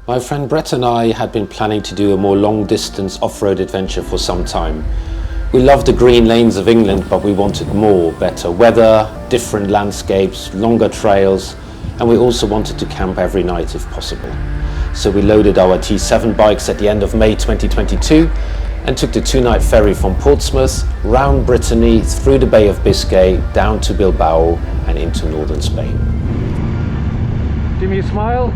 My friend Brett and I had been planning to do a more long-distance off-road adventure for some time. We loved the green lanes of England, but we wanted more, better weather, different landscapes, longer trails, and we also wanted to camp every night if possible. So we loaded our T7 bikes at the end of May 2022 and took the two-night ferry from Portsmouth, round Brittany, through the Bay of Biscay, down to Bilbao and into northern Spain. Give me a smile.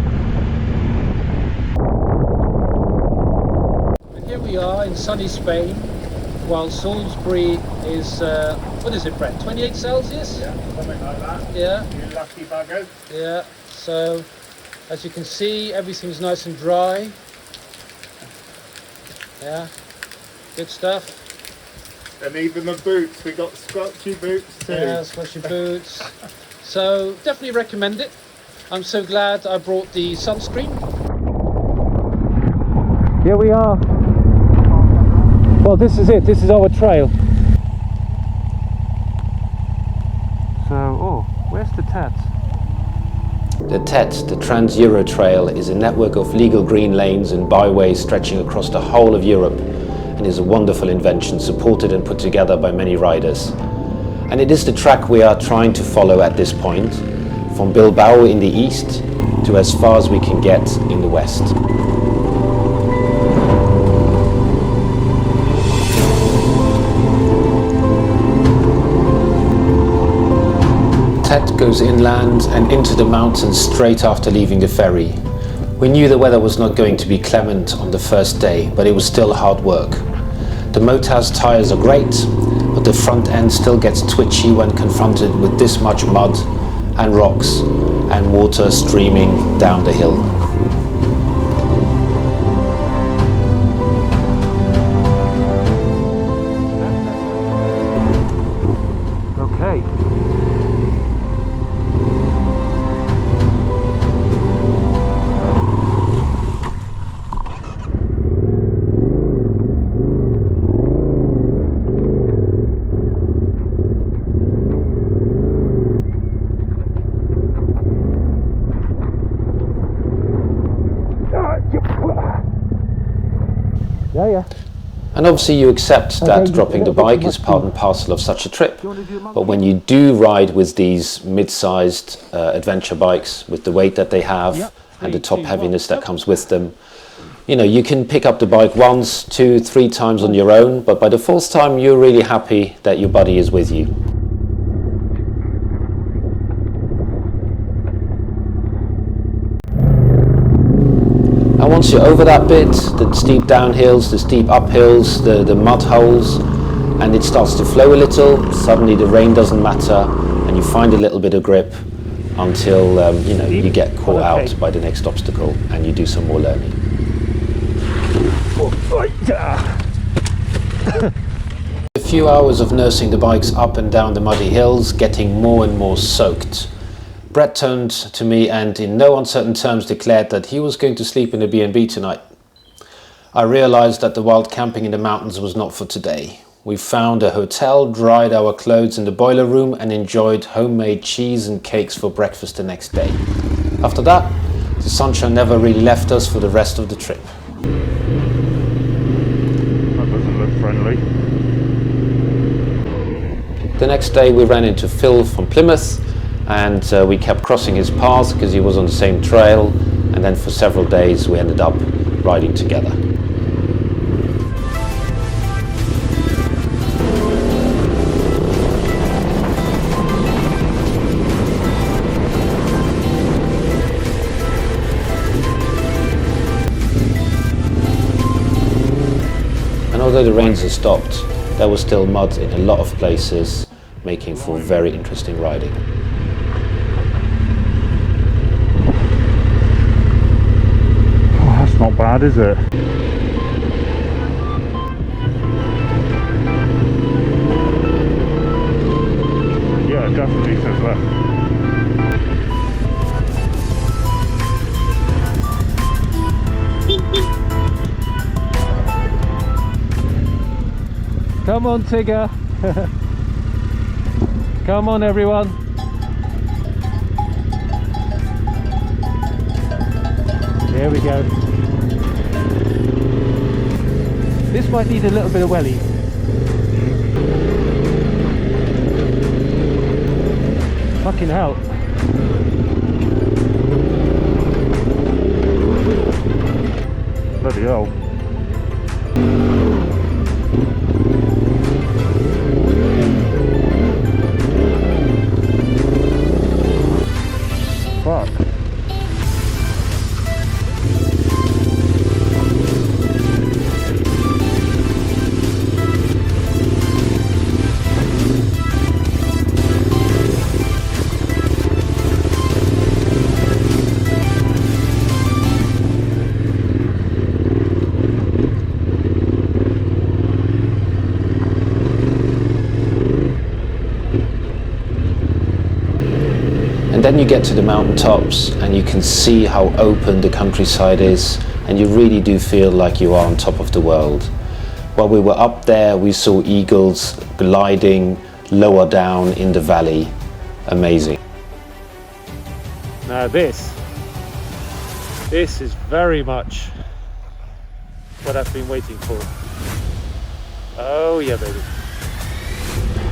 Here we are in sunny Spain, while Salisbury is, what is it, Brett, 28 Celsius? Yeah, something like that. Yeah. You lucky bugger. Yeah, so as you can see, everything's nice and dry. Yeah, good stuff. And even the boots, we got scotchy boots too. Yeah, squishy boots. So definitely recommend it. I'm so glad I brought the sunscreen. Here we are. Well, this is it. This is our trail. So, oh, where's the TET? The TET, the Trans-Euro Trail, is a network of legal green lanes and byways stretching across the whole of Europe, and is a wonderful invention supported and put together by many riders. And it is the track we are trying to follow at this point, from Bilbao in the east to as far as we can get in the west. TET goes inland and into the mountains straight after leaving the ferry. We knew the weather was not going to be clement on the first day, but it was still hard work. The Motaz tyres are great, but the front end still gets twitchy when confronted with this much mud and rocks and water streaming down the hill. Okay. Yeah. And obviously you accept that dropping the bike is part and parcel of such a trip. But when you do ride with these mid-sized adventure bikes, with the weight that they have and the top heaviness that comes with them, you know, you can pick up the bike once, 2, 3 times on your own, but by the 4th time you're really happy that your buddy is with you. And once you're over that bit, the steep downhills, the steep uphills, the mud holes, and it starts to flow a little, suddenly the rain doesn't matter, and you find a little bit of grip until you know, you get caught out by the next obstacle and you do some more learning. A few hours of nursing the bikes up and down the muddy hills, getting more and more soaked. Brett turned to me and in no uncertain terms declared that he was going to sleep in a B&B tonight. I realized that the wild camping in the mountains was not for today. We found a hotel, dried our clothes in the boiler room and enjoyed homemade cheese and cakes for breakfast the next day. After that, the sunshine never really left us for the rest of the trip. That doesn't look friendly. The next day we ran into Phil from Plymouth, and we kept crossing his path because he was on the same trail, and then for several days we ended up riding together. And although the rains had stopped, there was still mud in a lot of places, making for very interesting riding. Not bad, is it? Yeah, it definitely says left. Come on, Tigger. Come on, everyone. Here here we go. This might need a little bit of welly. Fucking hell. Bloody hell. Fuck. And then you get to the mountain tops and you can see how open the countryside is, and you really do feel like you are on top of the world. While we were up there, we saw eagles gliding lower down in the valley. Amazing. Now this is very much what I've been waiting for. Oh yeah, baby.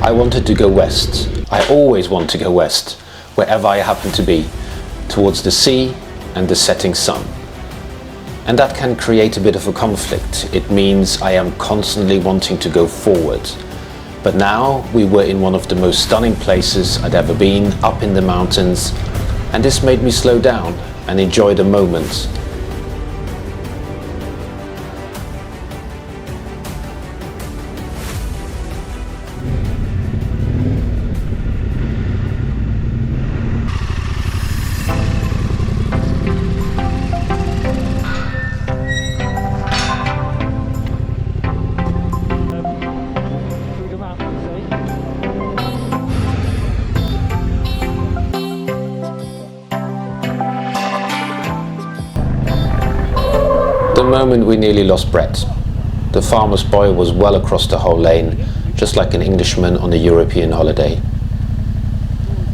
I wanted to go west. I always want to go west, wherever I happen to be, towards the sea and the setting sun. And that can create a bit of a conflict. It means I am constantly wanting to go forward. But now we were in one of the most stunning places I'd ever been, up in the mountains, and this made me slow down and enjoy the moment. The moment we nearly lost Brett. The farmer's boy was well across the whole lane, just like an Englishman on a European holiday.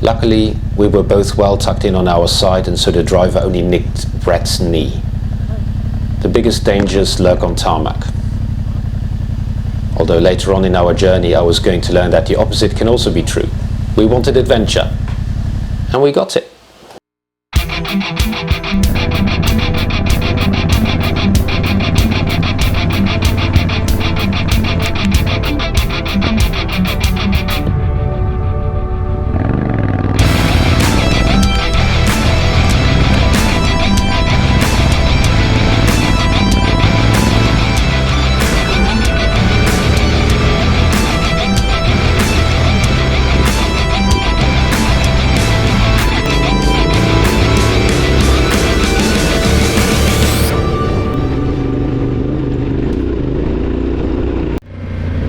Luckily, we were both well tucked in on our side, and so the driver only nicked Brett's knee. The biggest dangers lurk on tarmac. Although later on in our journey I was going to learn that the opposite can also be true. We wanted adventure, and we got it.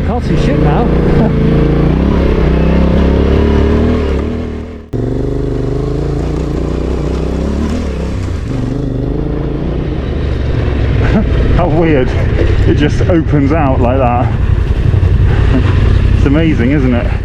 Can't see shit now. How weird, it just opens out like that. It's amazing, isn't it?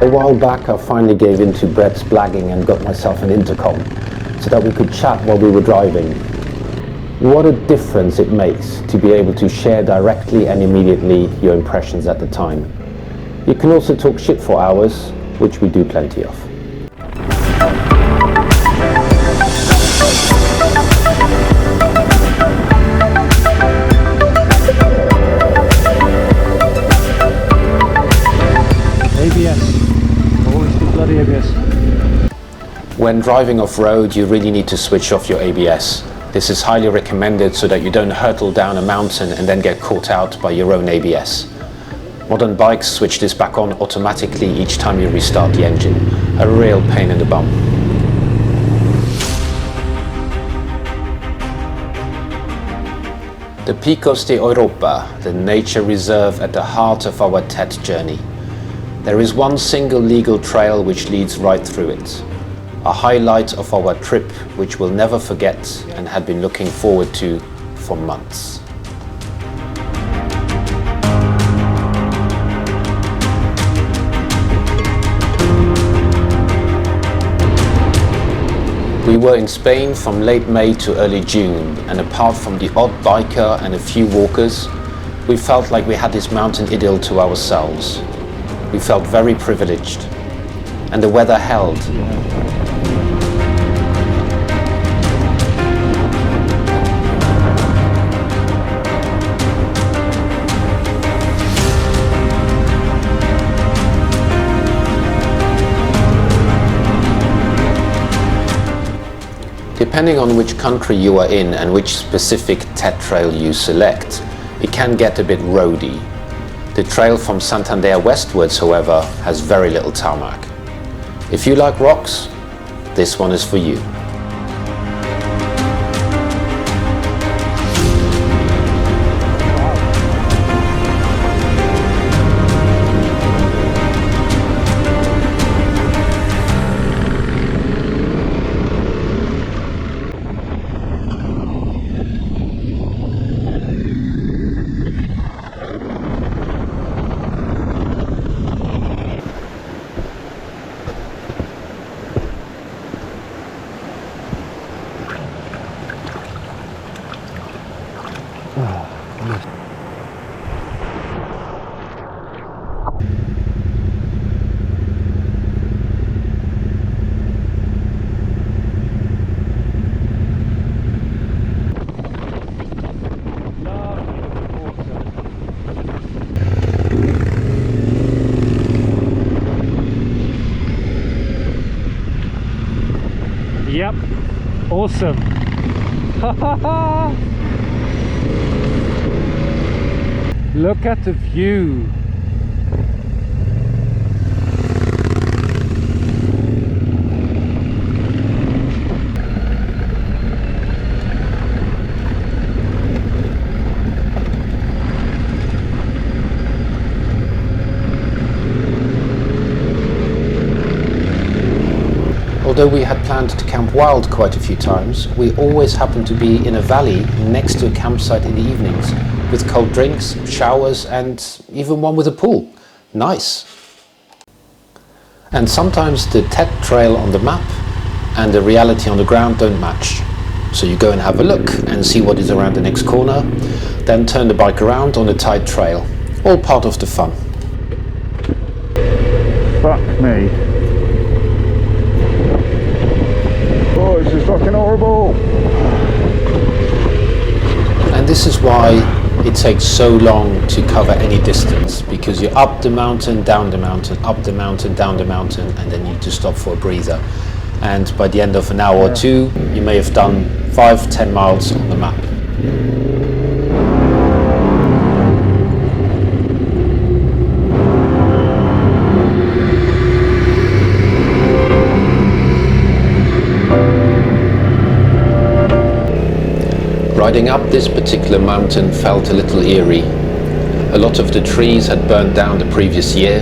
A while back I finally gave in to Brett's blagging and got myself an intercom so that we could chat while we were driving. What a difference it makes to be able to share directly and immediately your impressions at the time. You can also talk shit for hours, which we do plenty of. ABS. Always the bloody ABS. When driving off-road, you really need to switch off your ABS. This is highly recommended so that you don't hurtle down a mountain and then get caught out by your own ABS. Modern bikes switch this back on automatically each time you restart the engine. A real pain in the bum. The Picos de Europa, the nature reserve at the heart of our TET journey. There is one single legal trail which leads right through it. a highlight of our trip which we'll never forget and had been looking forward to for months. We were in Spain from late May to early June, and apart from the odd biker and a few walkers, we felt like we had this mountain idyll to ourselves. We felt very privileged, and the weather held. Depending on which country you are in and which specific TET trail you select, it can get a bit roady. The trail from Santander westwards, however, has very little tarmac. If you like rocks, this one is for you. Yep, awesome. Look at the view. Although we had planned to camp wild quite a few times, we always happened to be in a valley next to a campsite in the evenings, with cold drinks, showers, and even one with a pool. Nice! And sometimes the TET trail on the map and the reality on the ground don't match. So you go and have a look and see what is around the next corner, then turn the bike around on a tight trail. All part of the fun. Fuck me. Oh, this is fucking horrible. And this is why it takes so long to cover any distance, because you're up the mountain, down the mountain, up the mountain, down the mountain, and then you need to stop for a breather. And by the end of an hour or two, you may have done 5-10 miles on the map. Riding up this particular mountain felt a little eerie. A lot of the trees had burned down the previous year.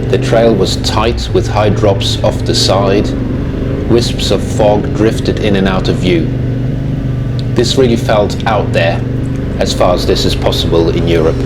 The trail was tight with high drops off the side. Wisps of fog drifted in and out of view. This really felt out there, as far as this is possible in Europe.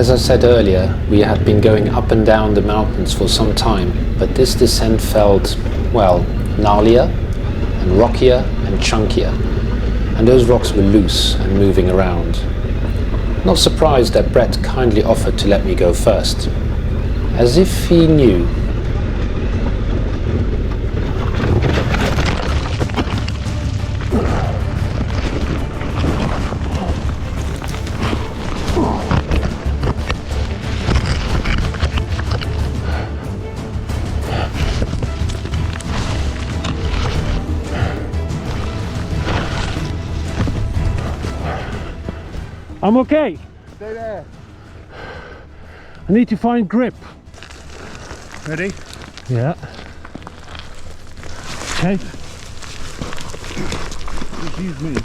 As I said earlier, we had been going up and down the mountains for some time, but this descent felt, well, gnarlier and rockier and chunkier, and those rocks were loose and moving around. Not surprised that Brett kindly offered to let me go first, as if he knew. I'm okay. Stay there. I need to find grip. Ready? Yeah. Okay. Excuse me.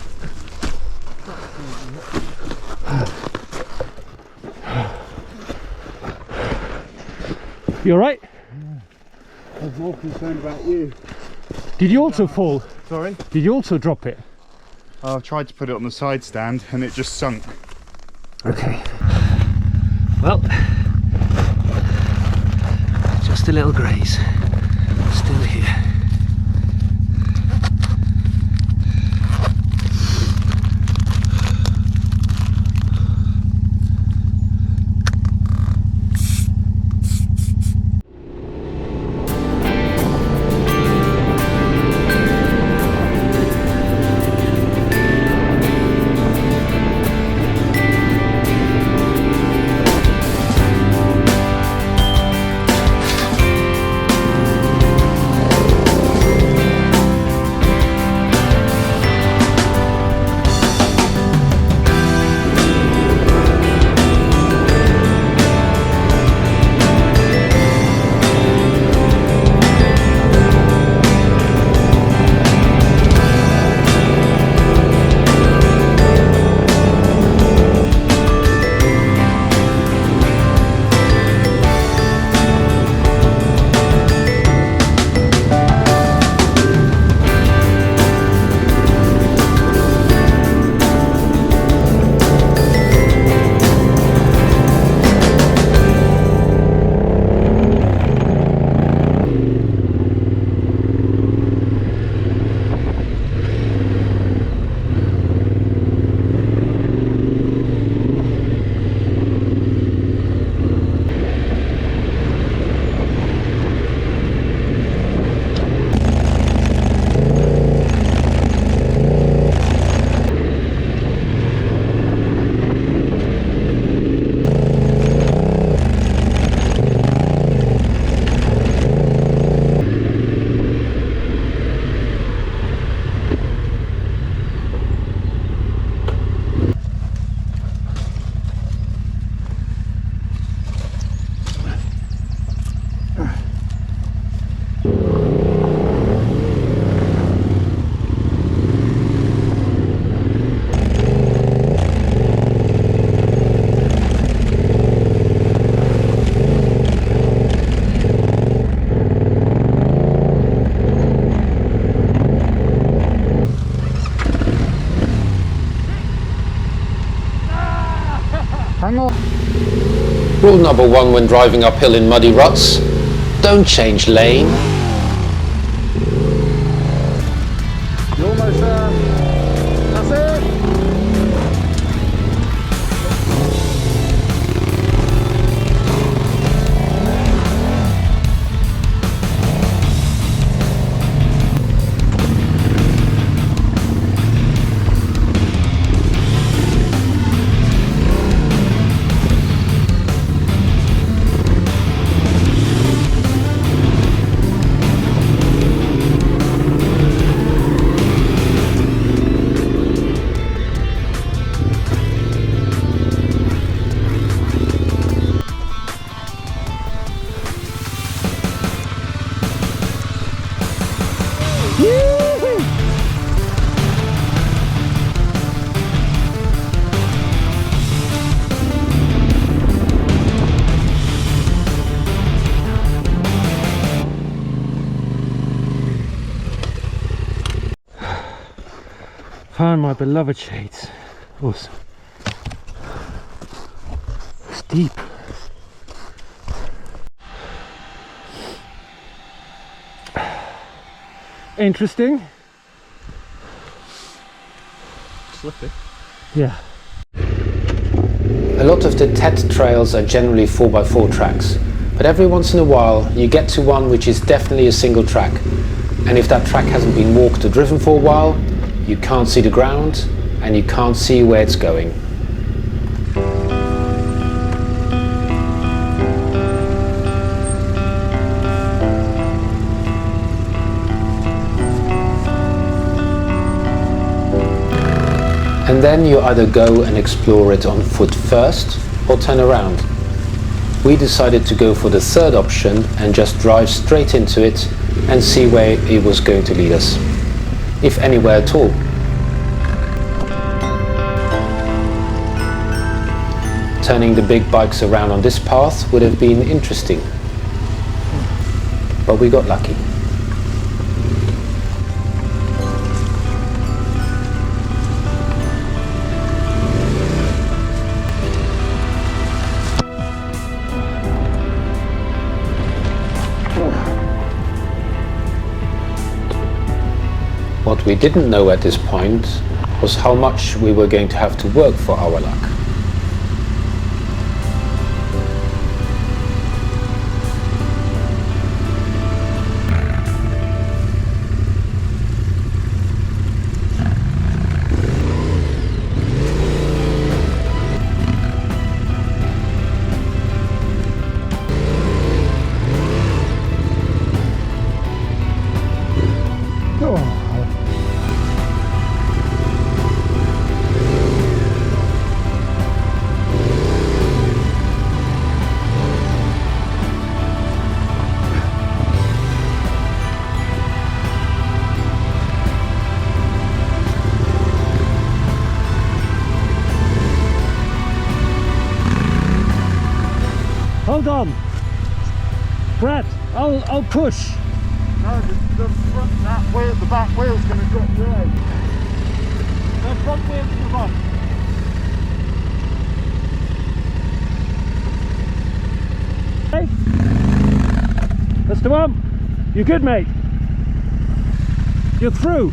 You alright? I was more concerned about you. Did you also fall? Sorry? Did you also drop it? I tried to put it on the side stand and it just sunk. Okay. Well, just a little graze. Still here. Hang on. Rule number one when driving uphill in muddy ruts, don't change lane. You're almost there. That's it. Found my beloved shades. Awesome. It's deep. Interesting. Slippy. Yeah. A lot of the TET trails are generally 4x4 tracks, but every once in a while you get to one which is definitely a single track, and if that track hasn't been walked or driven for a while, you can't see the ground and you can't see where it's going. And then you either go and explore it on foot first or turn around. We decided to go for the third option and just drive straight into it and see where it was going to lead us, if anywhere at all. Turning the big bikes around on this path would have been interesting, but we got lucky. What we didn't know at this point was how much we were going to have to work for our luck. Hold on, Brad. I'll push. No, the front, that wheel, the back wheel's going to drop right. The front wheel's come on. Hey, that's the one. You good, mate? You're through.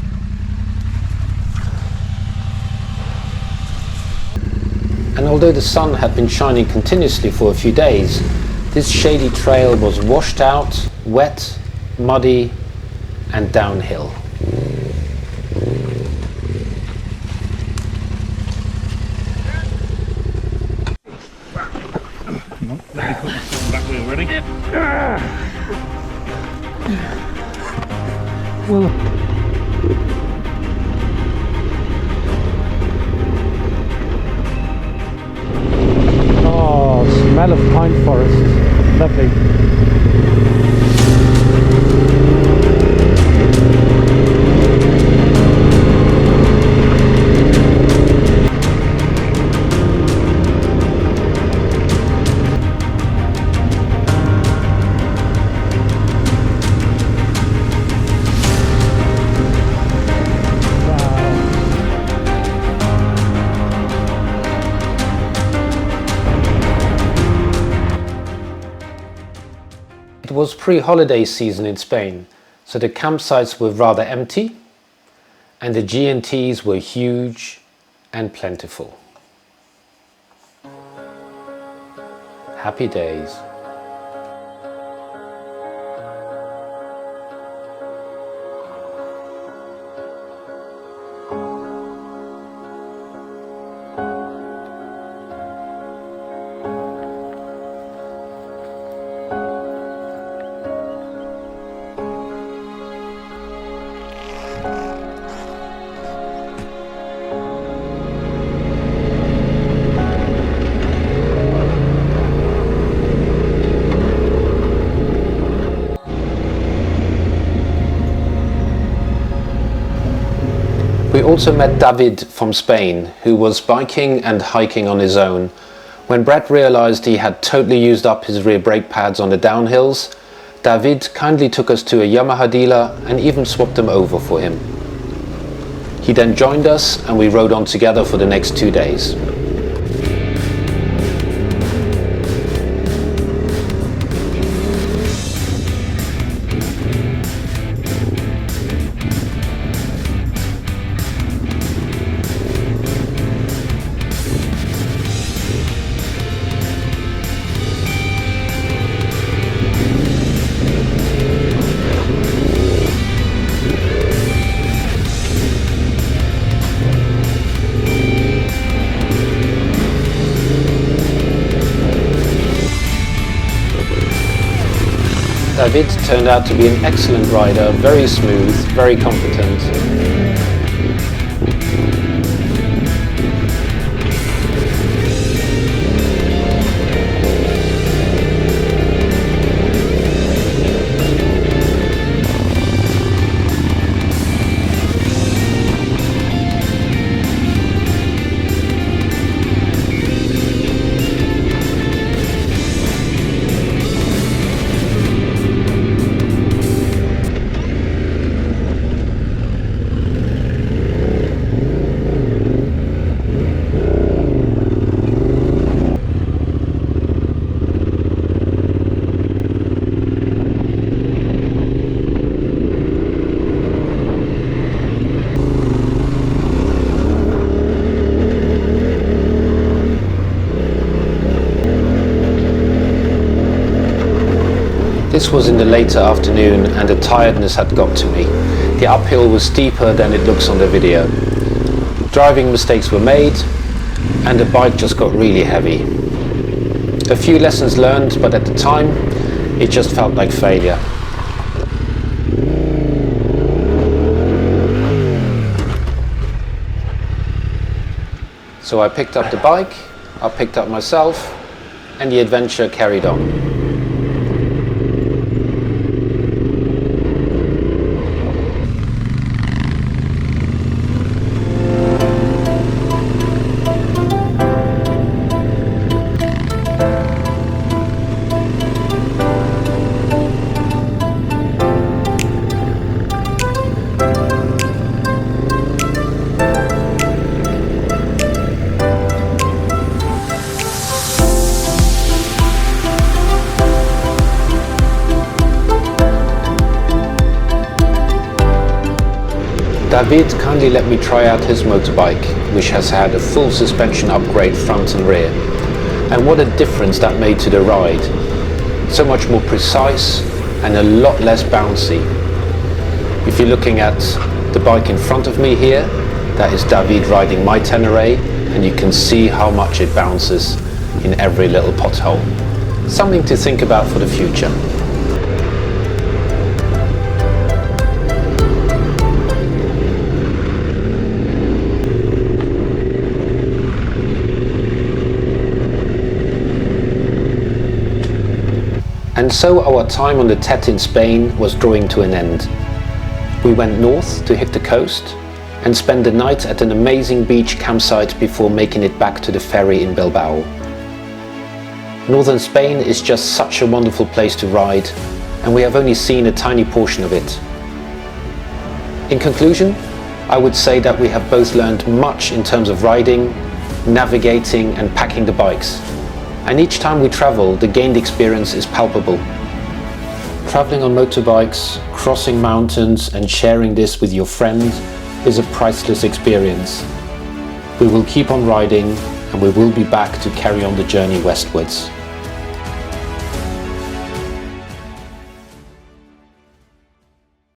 And although the sun had been shining continuously for a few days, this shady trail was washed out, wet, muddy and downhill. Let me put my back wheel ready. Well, oh, smell of pine forest. Lovely. It was pre-holiday season in Spain, so the campsites were rather empty and the G&Ts were huge and plentiful. Happy days. We also met David from Spain, who was biking and hiking on his own. When Brett realized he had totally used up his rear brake pads on the downhills, David kindly took us to a Yamaha dealer and even swapped them over for him. He then joined us and we rode on together for the next 2 days. David turned out to be an excellent rider, very smooth, very competent. This was in the later afternoon and the tiredness had got to me. The uphill was steeper than it looks on the video. Driving mistakes were made and the bike just got really heavy. A few lessons learned, but at the time it just felt like failure. So I picked up the bike, I picked up myself, and the adventure carried on. David kindly let me try out his motorbike, which has had a full suspension upgrade front and rear. And what a difference that made to the ride. So much more precise and a lot less bouncy. If you're looking at the bike in front of me here, that is David riding my Teneres, and you can see how much it bounces in every little pothole. Something to think about for the future. And so our time on the TET in Spain was drawing to an end. We went north to hit the coast and spent the night at an amazing beach campsite before making it back to the ferry in Bilbao. Northern Spain is just such a wonderful place to ride, and we have only seen a tiny portion of it. In conclusion, I would say that we have both learned much in terms of riding, navigating and packing the bikes. And each time we travel, the gained experience is palpable. Traveling on motorbikes, crossing mountains and sharing this with your friends is a priceless experience. We will keep on riding and we will be back to carry on the journey westwards.